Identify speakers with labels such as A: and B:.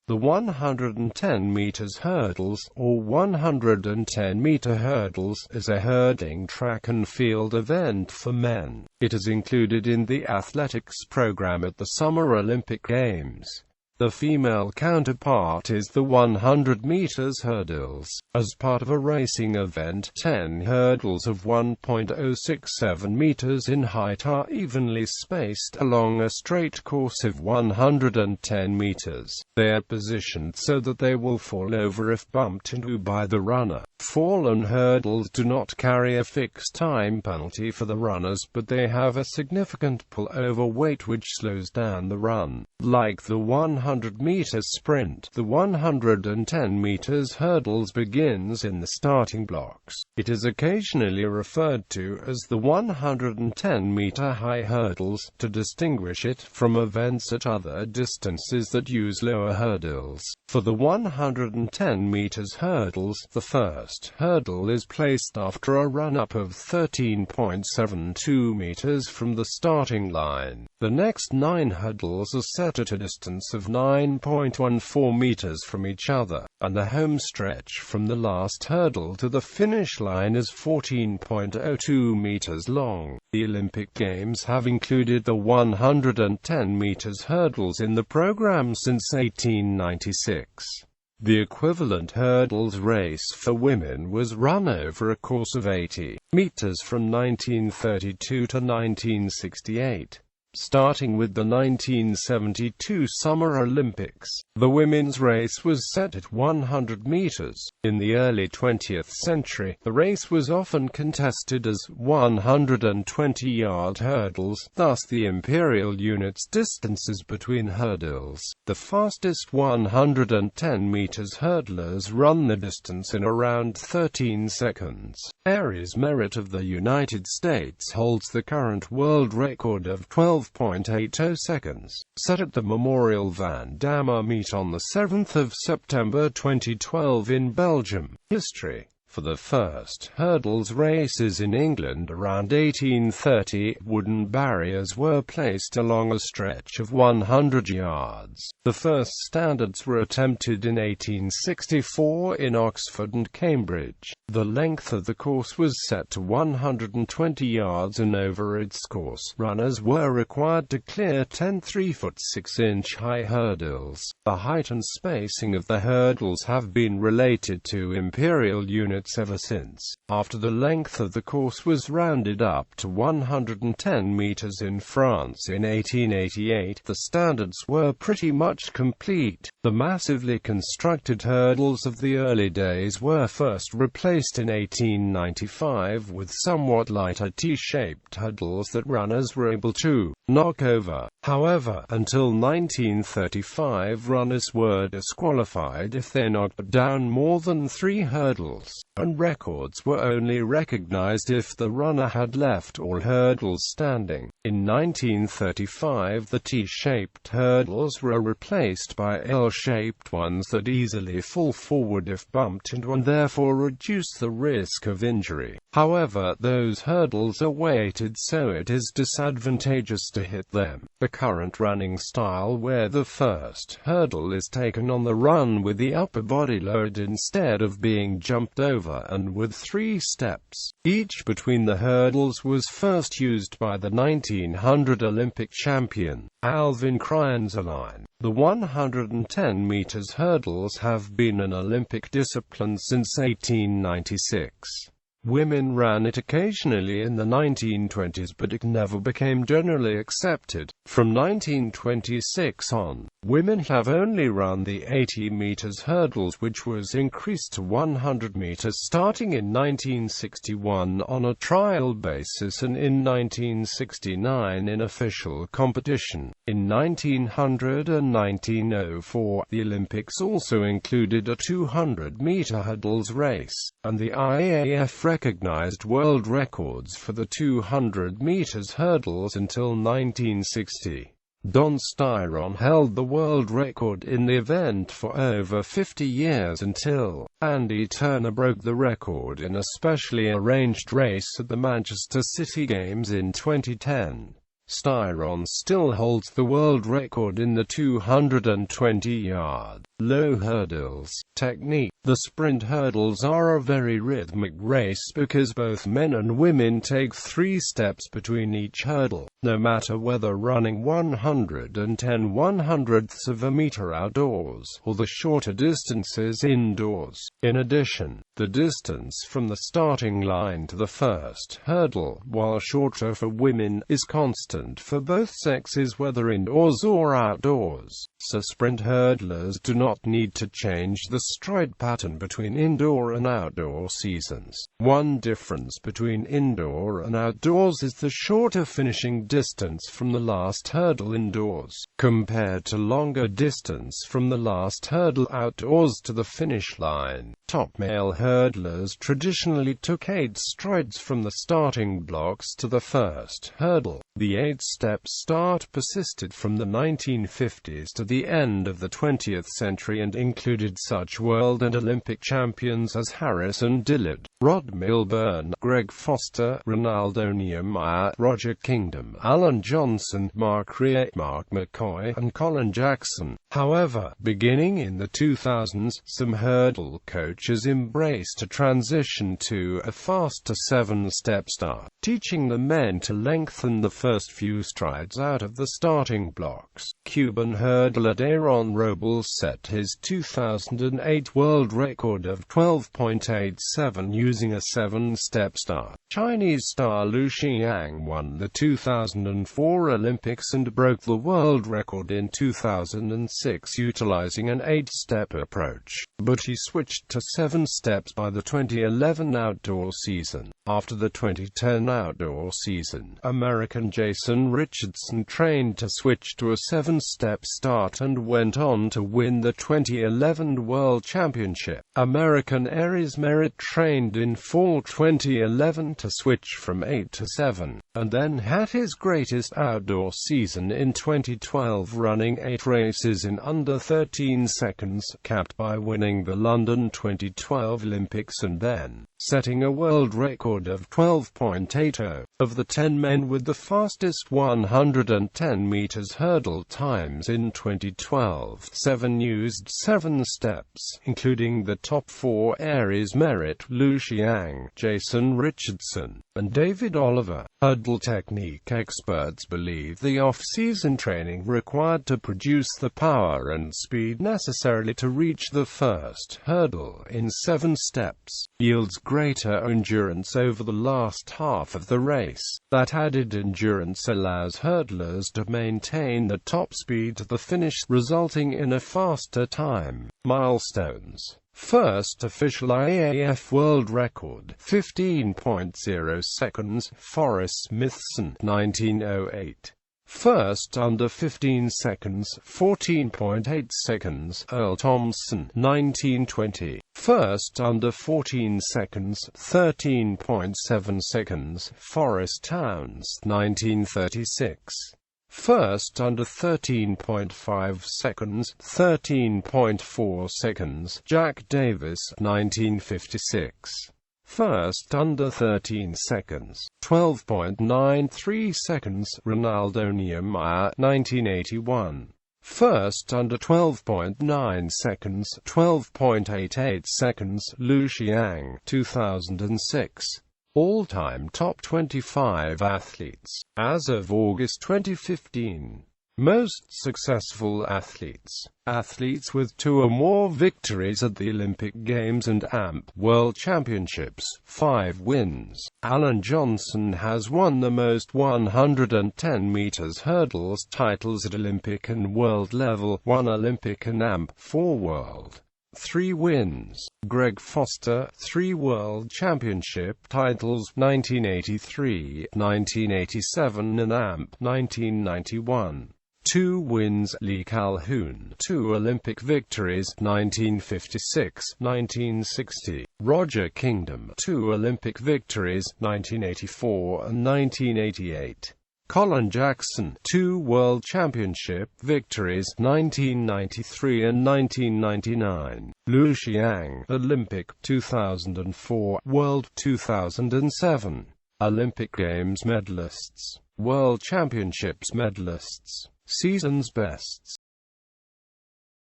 A: The 110 meters hurdles, or 110-meter hurdles, is a hurdling track and field event for men. It is included in the athletics program at the Summer Olympic Games. The female counterpart is the 100 meters hurdles. As part of a racing event, 10 hurdles of 1.067 meters in height are evenly spaced along a straight course of 110 meters. They are positioned so that they will fall over if bumped into by the runner. Fallen hurdles do not carry a fixed time penalty for the runners, but they have a significant pull-over weight which slows down the run. Like the 100-meter sprint, the 110 meters hurdles begins in the starting blocks. It is occasionally referred to as the 110-meter high hurdles, to distinguish it from events at other distances that use lower hurdles. For the 110 meters hurdles, the first hurdle is placed after a run-up of 13.72 meters from the starting line. The next 9 hurdles are set at a distance of 9.14 meters from each other, and the home stretch from the last hurdle to the finish line is 14.02 meters long. The Olympic Games have included the 110 meters hurdles in the program since 1896. The equivalent hurdles race for women was run over a course of 80 meters from 1932 to 1968. Starting with the 1972 Summer Olympics, the women's race was set at 100 meters. In the early 20th century, the race was often contested as 120-yard hurdles, thus the imperial units distances between hurdles. The fastest 110 meters hurdlers run the distance in around 13 seconds. Aries Merritt of the United States holds the current world record of 12.80 seconds, set at the Memorial Van Damme meet on the 7th of September 2012 in Belgium. History. For the first hurdles races in England around 1830, wooden barriers were placed along a stretch of 100 yards. The first standards were attempted in 1864 in Oxford and Cambridge. The length of the course was set to 120 yards, and over its course, runners were required to clear 10 3-foot-6-inch high hurdles. The height and spacing of the hurdles have been related to imperial units ever since. After the length of the course was rounded up to 110 meters in France in 1888, the standards were pretty much complete. The massively constructed hurdles of the early days were first replaced in 1895 with somewhat lighter T-shaped hurdles that runners were able to knock over. However, until 1935, runners were disqualified if they knocked down more than 3 hurdles, and records were only recognized if the runner had left all hurdles standing. In 1935, the T-shaped hurdles were replaced by L-shaped ones that easily fall forward if bumped into and therefore reduce the risk of injury. However, those hurdles are weighted, so it is disadvantageous to hit them. The current running style, where the first hurdle is taken on the run with the upper body lowered instead of being jumped over, and with 3 steps each between the hurdles, was first used by the 1900 Olympic champion, Alvin Kreinzerlein. The 110 meters hurdles have been an Olympic discipline since 1896. Women ran it occasionally in the 1920s, but it never became generally accepted. From 1926 on, women have only run the 80 meters hurdles, which was increased to 100 meters starting in 1961 on a trial basis, and in 1969 in official competition. In 1900 and 1904, the Olympics also included a 200-meter hurdles race, and the IAAF recognized world records for the 200 meters hurdles until 1960. Don Styron held the world record in the event for over 50 years until Andy Turner broke the record in a specially arranged race at the Manchester City Games in 2010. Styron still holds the world record in the 220 yards. Low hurdles. Technique. The sprint hurdles are a very rhythmic race because both men and women take 3 steps between each hurdle, no matter whether running 110/100ths of a meter outdoors, or the shorter distances indoors. In addition, the distance from the starting line to the first hurdle, while shorter for women, is constant for both sexes whether indoors or outdoors, so sprint hurdlers do not need to change the stride pattern between indoor and outdoor seasons. One difference between indoor and outdoors is the shorter finishing distance from the last hurdle indoors, compared to longer distance from the last hurdle outdoors to the finish line. Top male hurdlers traditionally took 8 strides from the starting blocks to the first hurdle. The 8-step start persisted from the 1950s to the end of the 20th century and included such world and Olympic champions as Harrison Dillard, Rod Milburn, Greg Foster, Ronaldo Niemeyer, Roger Kingdom, Alan Johnson, Mark Rhea, Mark McCoy, and Colin Jackson. However, beginning in the 2000s, some hurdle coaches embraced a transition to a faster 7-step start, teaching the men to lengthen the first few strides out of the starting blocks. Cuban hurdler Darren Robles set his 2008 world record of 12.87 using a 7-step start. Chinese star Liu Xiang won the 2004 Olympics and broke the world record in 2006 utilizing an 8-step approach, but he switched to 7 steps by the 2011 outdoor season. After the 2010 outdoor season, American Jason Richardson trained to switch to a 7-step start and went on to win the 2011 World Championship. American Aries Merritt trained in fall 2011 to switch from 8 to 7, and then had his greatest outdoor season in 2012 running 8 races in under 13 seconds, capped by winning the London 2012 Olympics and then setting a world record of 12.80. Of the 10 men with the fastest 110 meters hurdle times in 2012, 7 used 7 steps, including the top 4 Aries Merritt, Liu Xiang, Jason Richardson, and David Oliver. Hurdle technique experts believe the off-season training required to produce the power and speed necessarily to reach the first hurdle in 7 steps yields greater endurance over the last half of the race. That added endurance allows hurdlers to maintain the top speed to the finish, resulting in a faster time. Milestones. First official IAAF world record, 15.0 seconds, Forrest Smithson, 1908. First under 15 seconds, 14.8 seconds, Earl Thompson, 1920. First under 14 seconds, 13.7 seconds, Forrest Towns, 1936. First under 13.5 seconds, 13.4 seconds, Jack Davis, 1956. First under 13 seconds, 12.93 seconds, Ronaldo Niemeyer, 1981. First under 12.9 seconds, 12.88 seconds, Liu Xiang, 2006. All-time top 25 athletes. As of August 2015. Most successful athletes. Athletes with 2 or more victories at the Olympic Games and AMP World Championships, 5 wins. Alan Johnson has won the most 110 meters hurdles titles at Olympic and world level, 1 Olympic and AMP, 4 world. 3 wins. Greg Foster, 3 World Championship titles, 1983, 1987 and AMP, 1991. 2 wins. Lee Calhoun, 2 Olympic victories, 1956, 1960. Roger Kingdom, 2 Olympic victories, 1984 and 1988. Colin Jackson, 2 World Championship victories, 1993 and 1999. Liu Xiang, Olympic, 2004, World, 2007. Olympic Games medalists, World Championships medalists, Season's bests.